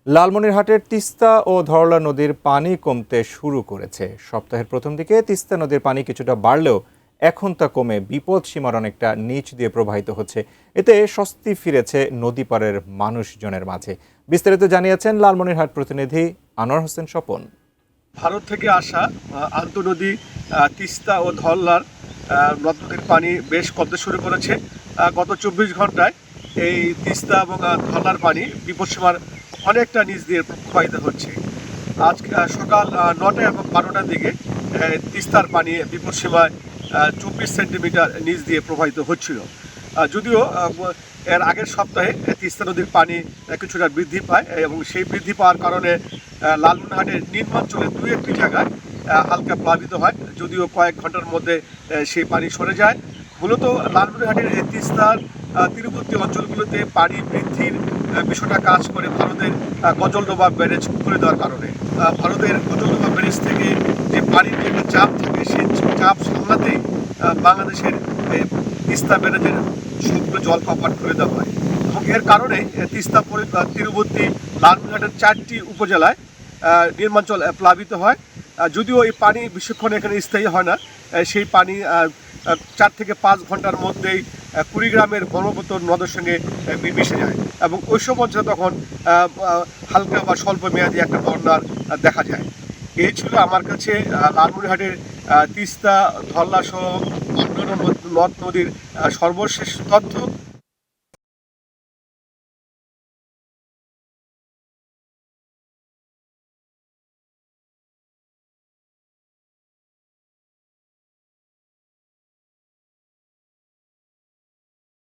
লালমনিরহাটের তিস্তা ও ধরলা নদীর পানি কমতে শুরু করেছে। সপ্তাহের প্রথম দিকে তিস্তা নদীর পানি কিছুটা বাড়লেও এখন তা কমে বিপদ সীমার অনেকটা নিচ দিয়ে প্রবাহিত হচ্ছে। এতে স্বস্তি ফিরেছে নদী পাড়ের মানুষজনের মাঝে। বিস্তারিত জানিয়েছেন লালমনিরহাট প্রতিনিধি আনোয়ার হোসেন স্বপন। ভারত থেকে আসা আন্তঃনদী তিস্তা ও ধরলার নদ নদীর পানি বেশ কমতে শুরু করেছে। গত ২৪ ঘন্টায় এই তিস্তা এবং ধরলার পানি বিপদসীমার অনেকটা নিচ দিয়ে প্রবাহিত হচ্ছে। আজ সকাল ৯টা এবং ১২টার দিকে তিস্তার পানি বিপদসীমায় ২৪ সেন্টিমিটার নিচ দিয়ে প্রবাহিত হচ্ছিল। যদিও এর আগের সপ্তাহে তিস্তা নদীর পানি কিছুটা বৃদ্ধি পায় এবং সেই বৃদ্ধি পাওয়ার কারণে লালমনিরহাটের নিম্নাঞ্চলে দুই একটি জায়গায় হালকা প্লাবিত হয়, যদিও কয়েক ঘন্টার মধ্যে সেই পানি সরে যায়। মূলত লালমনিরহাটের এই তিস্তার তীরবর্তী অঞ্চলগুলোতে পানি বৃদ্ধির বিষয়টা কাজ করে ভারতের গজলডোবা ব্যারেজ খুলে দেওয়ার কারণে। ভারতের গজলডোবা ব্যারেজ থেকে যে পানির যে একটা চাপ থাকে, সেই চাপ সামলাতেই বাংলাদেশের তিস্তা ব্যারেজের সবগুলো জল কপাট করে দেওয়া হয় এবং এর কারণে তিস্তা তীরবর্তী লালমনিরহাটের ৪টি উপজেলায় নির্মাঞ্চল প্লাবিত হয়। যদিও এই পানি বেশিক্ষণ এখানে স্থায়ী হয় না, সেই পানি ৪ থেকে ৫ ঘন্টার মধ্যেই কুড়িগ্রামের ব্রহ্মপুত্র নদের সঙ্গে মিশে যায় এবং ওই সব অঞ্চলে তখন হালকা বা স্বল্প মেয়াদী একটা বন্যার দেখা যায়। এই ছিল আমার কাছে লালমনিরহাটের তিস্তা ধরলা সহ অন্যান্য নদ নদীর সর্বশেষ তথ্য।